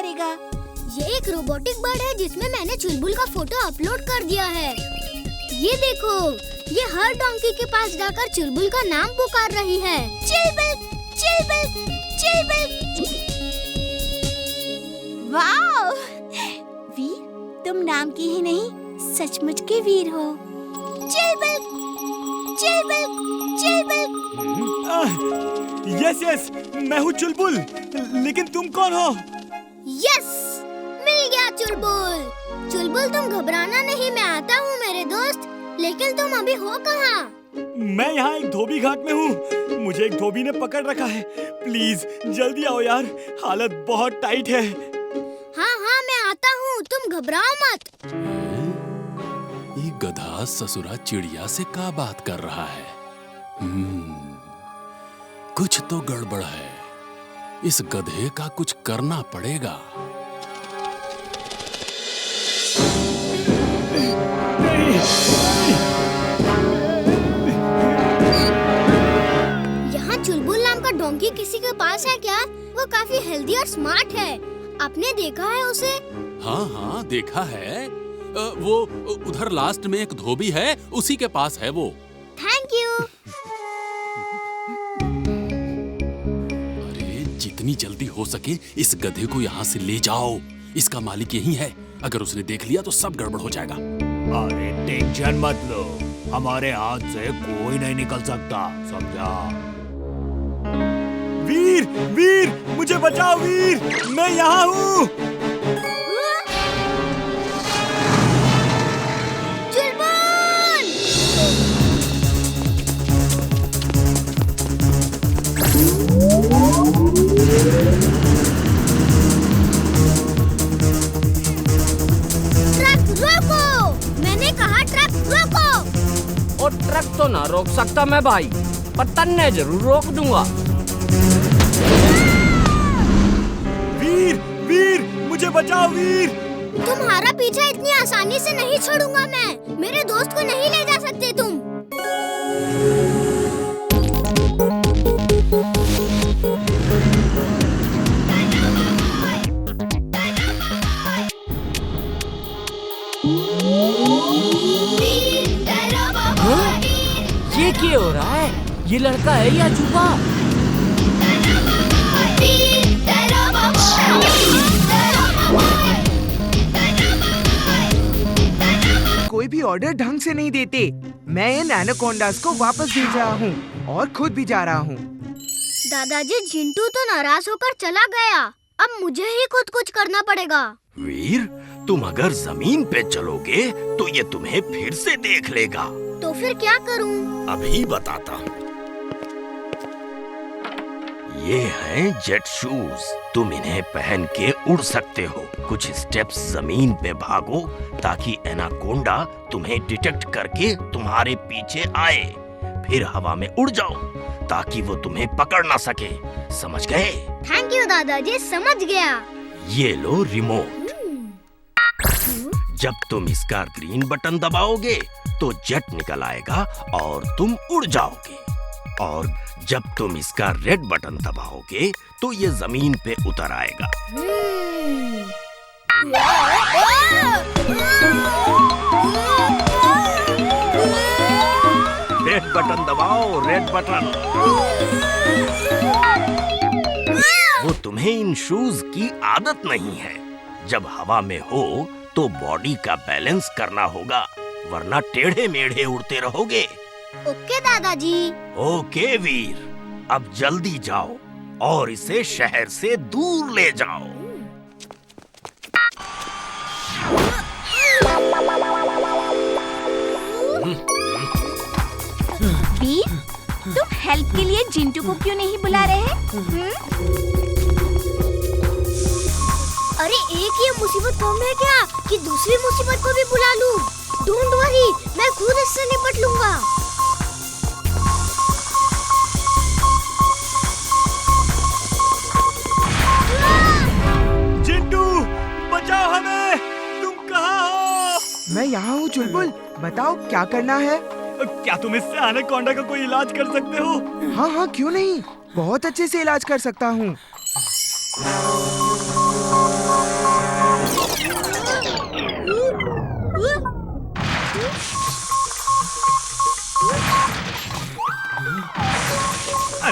करेगा? ये एक रोबोटिक बर्ड है जिसमें मैंने चुलबुल का फोटो अपलोड कर दिया है। ये देखो, ये हर डोंकी के पास जाकर चुलबुल का नाम पुकार रही है। चुलबुल, चुलबुल, चुलबुल। वाह! वीर, तुम नाम की ही नहीं, सचमुच के वीर हो। चुलबुल, चुलबुल, चुलबुल। यस, मैं हूँ चुलबुल। लेकिन तुम कौन हो? यस, मिल गया चुलबुल। चुलबुल, तुम घबराना नहीं, मैं आता हूँ मेरे दोस्त। लेकिन तुम अभी हो कहाँ? मैं यहाँ एक धोबी घाट में हूँ। मुझे एक धोबी ने पकड़ रखा है। प्लीज जल्दी आओ यार, हालत बहुत टाइट है। हाँ, मैं आता हूँ, तुम घबराओ मत। ये गधा ससुरा चिड़िया से क्या बात कर रहा है? कुछ तो गड़बड़ है। इस गधे का कुछ करना पड़ेगा। यहाँ चुलबुल नाम का डोंकी किसी के पास है क्या? वो काफी हेल्दी और स्मार्ट है। आपने देखा है उसे? हाँ, देखा है। वो उधर लास्ट में एक धोबी है, उसी के पास है वो। Thank you. अरे जितनी जल्दी हो सके इस गधे को यहाँ से ले जाओ। इसका मालिक यही है। अगर उसने देख लिया तो सब गड़बड़ हो जाएगा। अरे टेंशन मत लो, हमारे हाथ से कोई नहीं निकल सकता, समझा? वीर, वीर, मुझे बचाओ वीर, मैं यहाँ हूँ। ट्रक तो ना रोक सकता मैं भाई, पर तन्ने जरूर रोक दूंगा। वीर, वीर, मुझे बचाओ वीर। तुम्हारा पीछा इतनी आसानी से नहीं छोड़ूंगा मैं। मेरे दोस्त को नहीं ले जा सकते तुम। ये क्या हो रहा है? ये लड़का है या चूहा? कोई भी ऑर्डर ढंग से नहीं देते। मैं इन एनाकोंडास को वापस भेज रहा हूँ और खुद भी जा रहा हूँ। दादाजी, जिंटू तो नाराज होकर चला गया। अब मुझे ही खुद कुछ करना पड़ेगा। वीर, तुम अगर जमीन पे चलोगे तो ये तुम्हें फिर से देख लेगा। तो फिर क्या करूं? अभी बताता हूँ। ये हैं जेट शूज। तुम इन्हें पहन के उड़ सकते हो। कुछ स्टेप्स जमीन पे भागो ताकि एनाकोंडा तुम्हें डिटेक्ट करके तुम्हारे पीछे आए। फिर हवा में उड़ जाओ ताकि वो तुम्हें पकड़ ना सके। समझ गए? थैंक यू दादाजी, समझ गया। ये लो रिमोट। जब तुम इसका ग्रीन बटन दबाओगे तो जेट निकल आएगा और तुम उड़ जाओगे। और जब तुम इसका रेड बटन दबाओगे तो ये जमीन पे उतर आएगा। रेड बटन दबाओ, रेड बटन। वो तुम्हें इन शूज की आदत नहीं है। जब हवा में हो तो बॉडी का बैलेंस करना होगा, वरना टेढ़े मेढ़े उड़ते रहोगे। ओके दादाजी। ओके वीर, अब जल्दी जाओ और इसे शहर से दूर ले जाओ। वीर, तुम हेल्प के लिए जिंटू को क्यों नहीं बुला रहे? अरे एक ये मुसीबत कम है क्या कि दूसरी मुसीबत को भी बुला लूं? डोंट वरी, मैं खुद इससे निपट लूंगा। जिंटू, बचाओ हमें, तुम कहाँ हो? मैं यहाँ हूँ चुलबुल, बताओ क्या करना है? क्या तुम इससे एनाकोंडा का कोई इलाज कर सकते हो? हाँ, क्यों नहीं, बहुत अच्छे से इलाज कर सकता हूँ।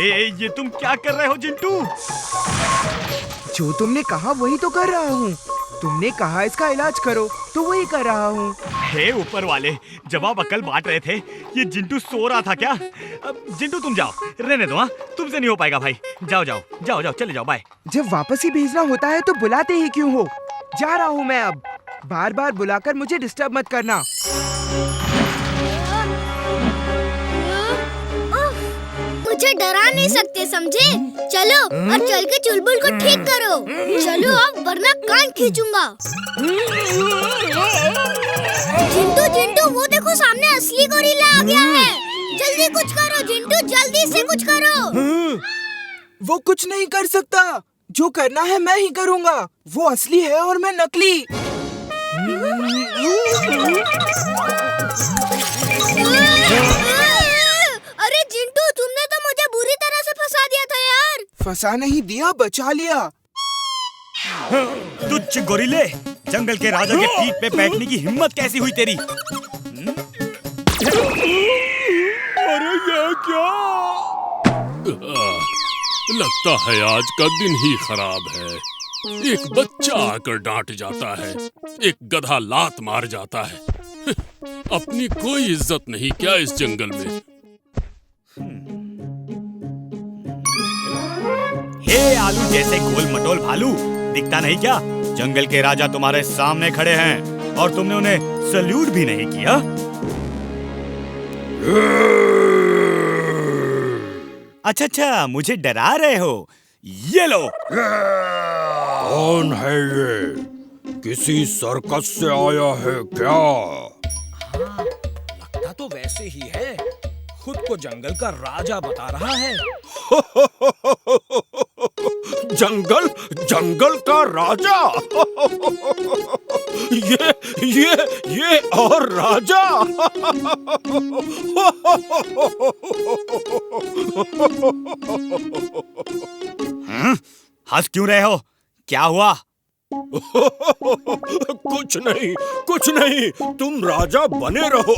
अरे ये तुम क्या कर रहे हो जिंटू? जो तुमने कहा वही तो कर रहा हूँ। तुमने कहा इसका इलाज करो तो वही कर रहा हूँ। हे ऊपर वाले, जब आप अकल बांट रहे थे ये जिंटू सो रहा था क्या? अब जिंटू तुम जाओ, रहने दो। हाँ, तुमसे नहीं हो पाएगा भाई। जाओ जाओ जाओ जाओ, चले जाओ, बाय। जब वापस ही भेजना होता है तो बुलाते ही क्यों हो? जा रहा हूँ मैं अब। बार बार बुलाकर मुझे डिस्टर्ब मत करना। मुझे डरा नहीं सकते, समझे? चलो और चल के चुलबुल को ठीक करो। चलो अब, वरना कान खींचूंगा। जिंटू जिंटू, वो देखो सामने असली गोरिल्ला आ गया है। जल्दी कुछ करो जिंटू, जल्दी से कुछ करो। वो कुछ नहीं कर सकता। जो करना है मैं ही करूँगा। वो असली है और मैं नकली। अरे जिंटू, तुमने तो मुझे बुरी तरह से फंसा दिया था यार। फंसा नहीं दिया, बचा लिया। तुच्छ गोरिल्ले, जंगल के राजा के पीठ पे बैठने की हिम्मत कैसी हुई तेरी? अरे ये क्या? लगता है आज का दिन ही खराब है। एक बच्चा आकर डांट जाता है, एक गधा लात मार जाता है। अपनी कोई इज्जत नहीं क्या इस जंगल में? हे आलू जैसे गोल मटोल भालू, दिखता नहीं क्या? जंगल के राजा तुम्हारे सामने खड़े हैं और तुमने उन्हें सल्यूट भी नहीं किया। अच्छा अच्छा, मुझे डरा रहे हो? ये लो। कौन है ये? किसी सर्कस से आया है क्या? लगता तो वैसे ही है। खुद को जंगल का राजा बता रहा है। जंगल का राजा? ये और राजा? हंस क्यों रहे हो? क्या हुआ? कुछ नहीं, तुम राजा बने रहो।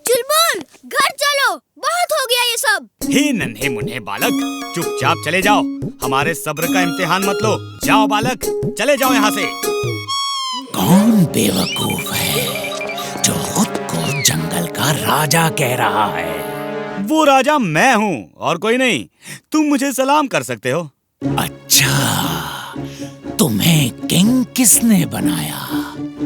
चुलबुल, घर चलो, बहुत हो गया ये सब। हे नन्हे मुन्हे बालक, चुपचाप चले जाओ। हमारे सब्र का इम्तिहान मत लो। जाओ बालक, चले जाओ यहाँ से। कौन बेवकूफ है जो खुद को जंगल का राजा कह रहा है? वो राजा मैं हूँ और कोई नहीं। तुम मुझे सलाम कर सकते हो। अच्छा, तुम्हें किंग किसने बनाया?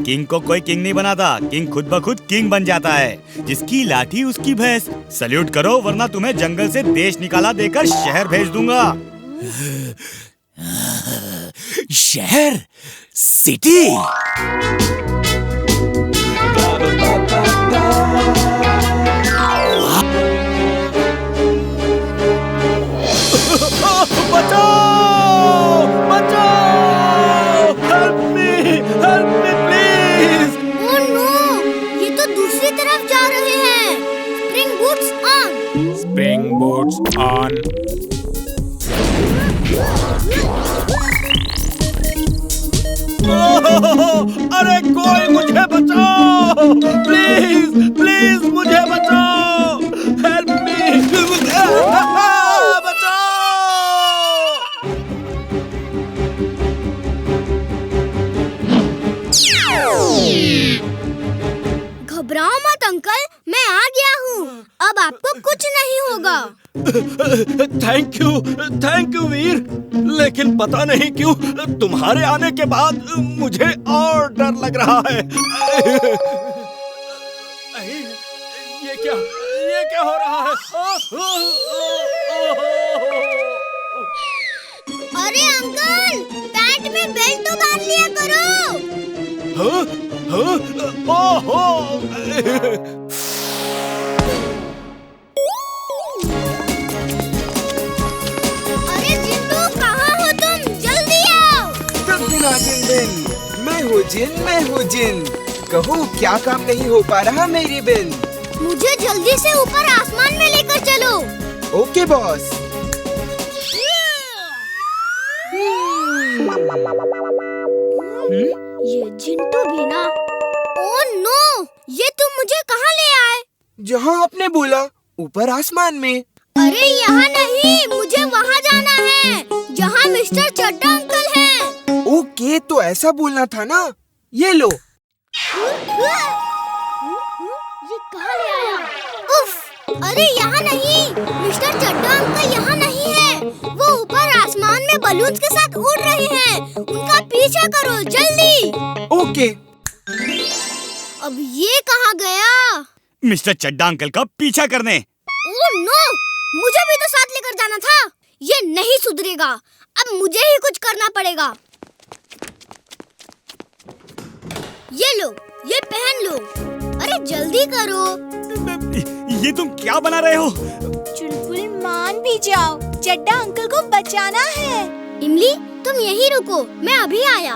किंग को कोई किंग नहीं बनाता। किंग खुद ब खुद किंग बन जाता है। जिसकी लाठी उसकी भैंस। सल्यूट करो वरना तुम्हें जंगल से देश निकाला देकर शहर भेज दूंगा। शहर? City? Help me please. Oh no, ये तो दूसरी तरफ जा रहे हैं। Spring boots on. Spring boots on. अरे कोई मुझे बचाओ, प्लीज मुझे बचाओ। हेल्प मी, बचाओ। घबराओ मत अंकल, मैं आ गया हूँ। अब आपको कुछ नहीं होगा। थैंक यू वीर। लेकिन पता नहीं क्यों तुम्हारे आने के बाद मुझे और डर लग रहा है। ये क्या हो रहा है? अरे अंकल, पैंट में बेल्ट तो बांध लिया करो। ओहो! अरे जिंटू, कहाँ हो तुम? जल्दी आओ। मैं हूँ जिन। कहो क्या काम नहीं हो पा रहा मेरी बिन? मुझे जल्दी से ऊपर आसमान में लेकर चलो। Okay boss. ये जिंटू भी ना। मुझे कहाँ ले आए? जहाँ आपने बोला, ऊपर आसमान में। अरे यहाँ नहीं, मुझे वहाँ जाना है जहाँ मिस्टर चड्ढा अंकल हैं। ओके, तो ऐसा बोलना था ना। ये लो। ये कहाँ ले आया? उफ! अरे यहाँ नहीं, मिस्टर चड्ढा अंकल यहाँ नहीं है। वो ऊपर आसमान में बलून्स के साथ उड़ रहे हैं। उनका पीछा करो जल्दी। ओके। अब ये कहाँ गया? मिस्टर चड्ढा अंकल का पीछा करने। Oh no! मुझे भी तो साथ लेकर जाना था। ये नहीं सुधरेगा। अब मुझे ही कुछ करना पड़ेगा। ये लो, ये पहन लो। अरे जल्दी करो। ये तुम क्या बना रहे हो? चुलबुल मान भी जाओ, चड्ढा अंकल को बचाना है। इमली, तुम यहीं रुको, मैं अभी आया।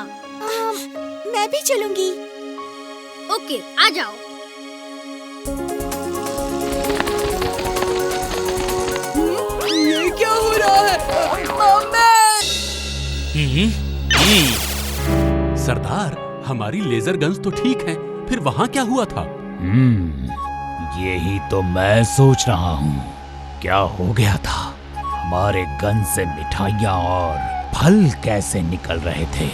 मैं भी चलूंगी। ओके, आ जाओ। ये क्या हो रहा है? मम्मी! सरदार, हमारी लेजर गन्स तो ठीक है, फिर वहाँ क्या हुआ था? यही तो मैं सोच रहा हूँ। क्या हो गया था? हमारे गन से मिठाइयाँ और फल कैसे निकल रहे थे?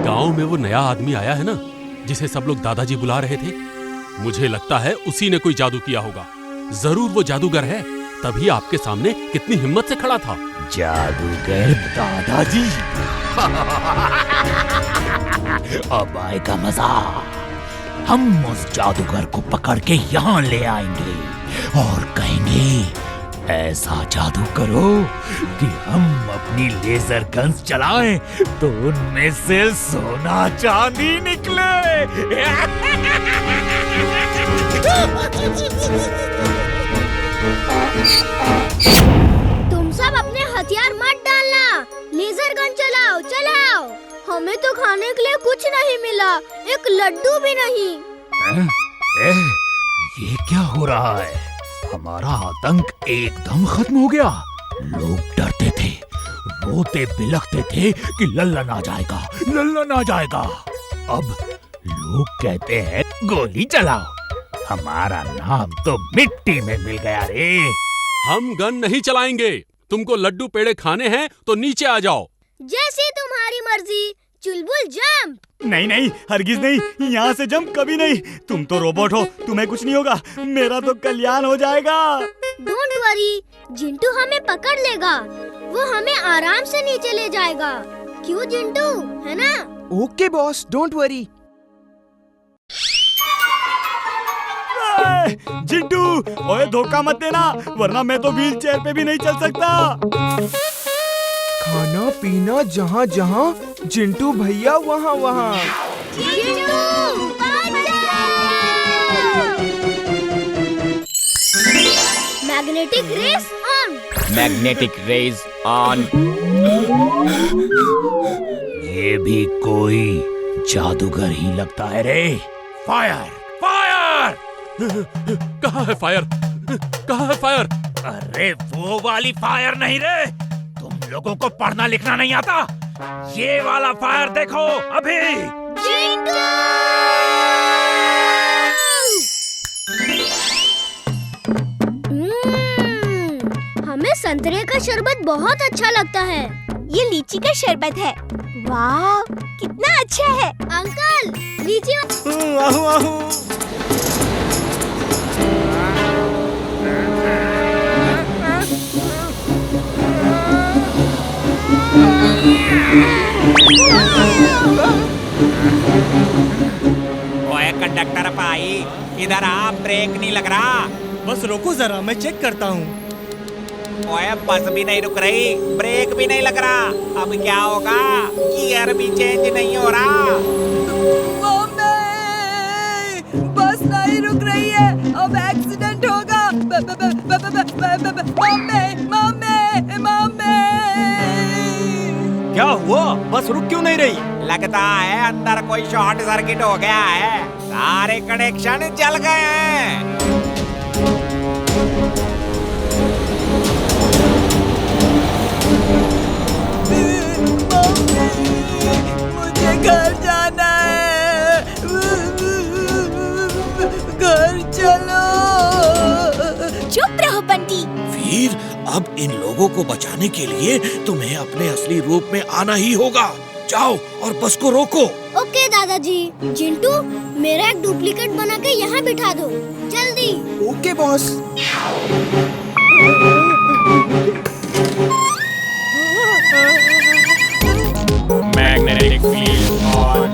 गांव में वो नया आदमी आया है ना, जिसे सब लोग दादाजी बुला रहे थे। मुझे लगता है उसी ने कोई जादू किया होगा। जरूर वो जादूगर है, तभी आपके सामने कितनी हिम्मत से खड़ा था। जादूगर दादाजी? अब आएगा मजा। हम उस जादूगर को पकड़ के यहाँ ले आएंगे और कहेंगे ऐसा जादू करो कि हम अपनी लेजर गन्स चलाएं तो उनमें से सोना चांदी निकले। तुम सब अपने हथियार मत डालना। लेजर गन चलाओ, चलाओ। हमें तो खाने के लिए कुछ नहीं मिला, एक लड्डू भी नहीं। ये क्या हो रहा है? हमारा आतंक एकदम खत्म हो गया। लोग डरते थे, रोते बिलखते थे कि लल्लन आ जाएगा, लल्लन आ जाएगा। अब लोग कहते हैं गोली चलाओ। हमारा नाम तो मिट्टी में मिल गया रे। हम गन नहीं चलाएंगे। तुमको लड्डू पेड़े खाने हैं तो नीचे आ जाओ। जैसी तुम्हारी मर्जी। चुलबुल जंप। नहीं नहीं, हरगिज नहीं, यहाँ से जंप कभी नहीं। तुम तो रोबोट हो, तुम्हें कुछ नहीं होगा। मेरा तो कल्याण हो जाएगा। डोंट वरी, जिंटू हमें पकड़ लेगा। वो हमें आराम से नीचे ले जाएगा। क्यों जिंटू, है ना? Okay boss, don't worry. Jintu, ओए धोखा मत देना, वरना मैं तो व्हील चेयर पे भी नहीं चल सकता। खाना पीना जहाँ जहाँ, जिंटू भैया वहाँ वहाँ। Magnetic rays on. Magnetic rays on. ये भी कोई जादूगर ही लगता है रे। Fire, fire! कहाँ है फायर? कहाँ है फायर? अरे वो वाली फायर नहीं रे। तुम लोगों को पढ़ना लिखना नहीं आता? ये वाला फायर देखो अभी। हमें संतरे का शरबत बहुत अच्छा लगता है। ये लीची का शरबत है। वाह, कितना अच्छा है। अंकल, लीची। आहू आहू। ओए कंडक्टर भाई, इधर आ, ब्रेक नहीं लग रहा। बस रोको जरा, मैं चेक करता हूँ। ओए बस भी नहीं रुक रही, ब्रेक भी नहीं लग रहा। अब क्या होगा? गियर भी चेंज नहीं हो रहा। बस नहीं रुक रही है, अब एक्सीडेंट होगा। मम्मी। क्या हुआ? बस रुक क्यों नहीं रही? लगता है अंदर कोई शॉर्ट सर्किट हो गया है, सारे कनेक्शन जल गए हैं। मुझे घर जाना है। घर अब इन लोगों को बचाने के लिए तुम्हें अपने असली रूप में आना ही होगा। जाओ और बस को रोको। ओके दादाजी। चिंटू, मेरा एक डुप्लीकेट बना के यहाँ बिठा दो, जल्दी। Okay boss. Magnetic field on.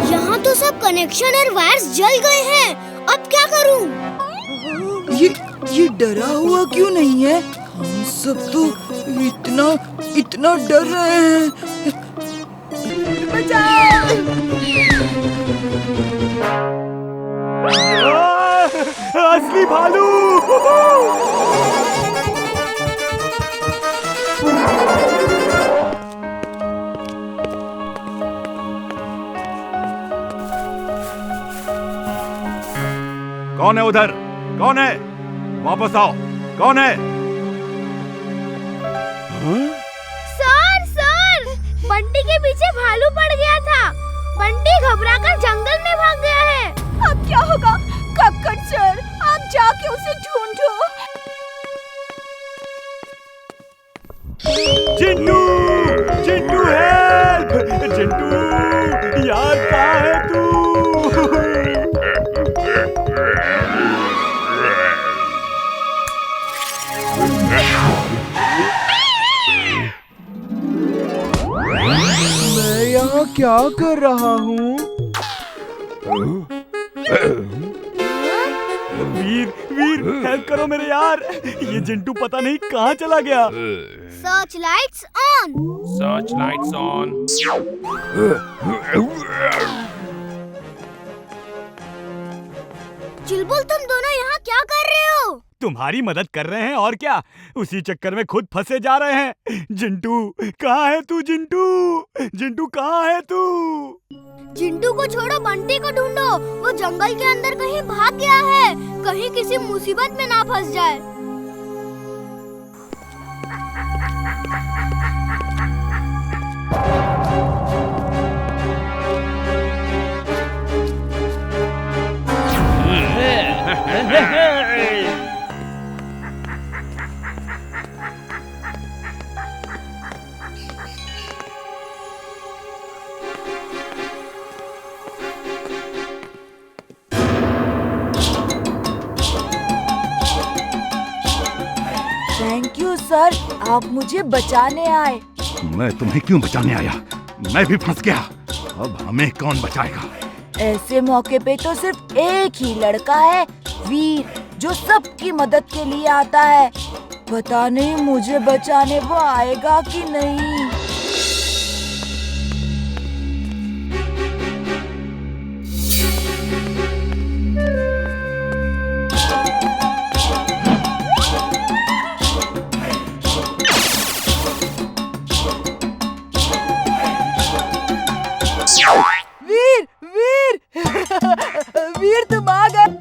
यहाँ तो सब कनेक्शन और वायर्स जल गए हैं। अब क्या करूँ? ये डरा हुआ क्यों नहीं है? हम सब तो इतना डर रहे हैं। असली भालू। कौन है उधर? कौन है? वापस आओ। कौन है? सर, बंटी के पीछे भालू पड़ गया था। बंटी घबराकर जंगल में भाग गया है। अब क्या होगा? कक्कड़ सर, आप जाके उसे ढूंढो। चिंटू, चिंटू हेल्प! चिंटू यार, कहाँ है तू? मैं यहाँ क्या कर रहा हूँ? वीर हेल्प करो मेरे यार। ये चिंटू पता नहीं कहाँ चला गया। Search lights on. Search lights on. Chulbul, तुम दोनों यहाँ क्या कर रहे हो? तुम्हारी मदद कर रहे हैं और क्या। उसी चक्कर में खुद फंसे जा रहे हैं। जिंटू कहाँ है तू? जिंटू कहाँ है तू? चिंटू को छोड़ो, बंटी को ढूंढो। वो जंगल के अंदर कहीं भाग गया है। कहीं किसी मुसीबत में ना फंस जाए। थैंक यू सर, आप मुझे बचाने आए। मैं तुम्हें क्यों बचाने आया? मैं भी फंस गया। अब हमें कौन बचाएगा? ऐसे मौके पे तो सिर्फ एक ही लड़का है, वीर, जो सबकी मदद के लिए आता है। पता नहीं मुझे बचाने वो आएगा कि नहीं। वीर तुम आ गए।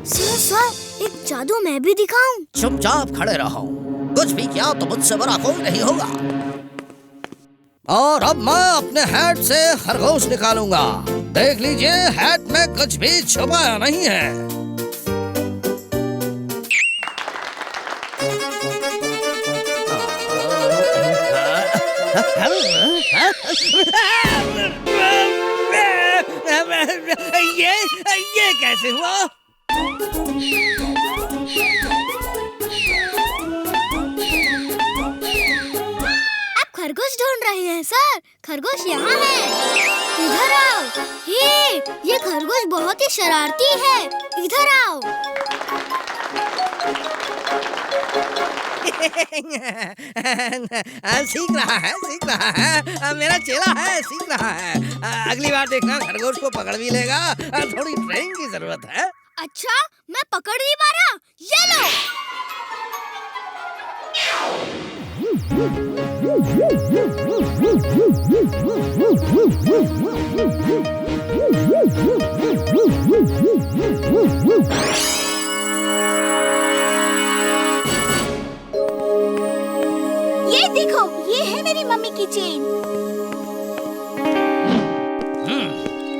सर, एक जादू मैं भी दिखाऊं? चुपचाप खड़े रहो। कुछ भी किया तो मुझसे बड़ा कोई नहीं होगा। और अब मैं अपने हैट से खरगोश निकालूंगा। देख लीजिए, हैट में कुछ भी छुपाया नहीं है। ये कैसे हुआ? आप खरगोश ढूंढ रहे हैं सर? खरगोश यहाँ है। इधर आओ। ये खरगोश बहुत ही शरारती है। इधर आओ। सीख रहा है, मेरा चेला है, सीख रहा है। अगली बार देखना खरगोश को पकड़ भी लेगा। थोड़ी ट्रेनिंग की जरूरत है। अच्छा, मैं पकड़ नहीं पा रहा। ये लो। ये देखो, ये है मेरी मम्मी की चेन।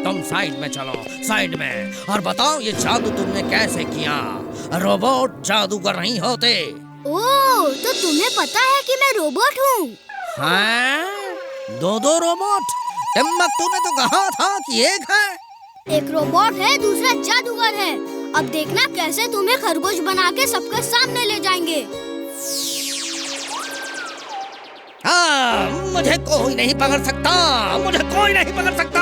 तुम साइड में चलो, साइड में। और बताओ ये जादू तुमने कैसे किया? रोबोट जादूगर नहीं होते। ओह, तो तुम्हें पता है कि मैं रोबोट हूँ? हाँ? दो रोबोट? टिम्बकटू ने तो कहा था कि एक है। एक रोबोट है, दूसरा जादूगर है। अब देखना कैसे तुम्हें खरगोश बना के सबके सामने ले जाएंगे। हाँ, मुझे कोई नहीं पकड़ सकता, मुझे कोई नहीं पकड़ सकता।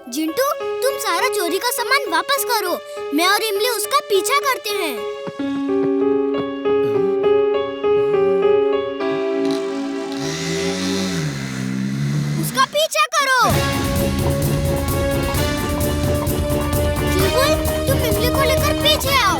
जिंटू, तुम सारा चोरी का सामान वापस करो। मैं और इमली उसका पीछा करते हैं। उसका पीछा करो। चुलबुल, तुम इमली को लेकर पीछे आओ।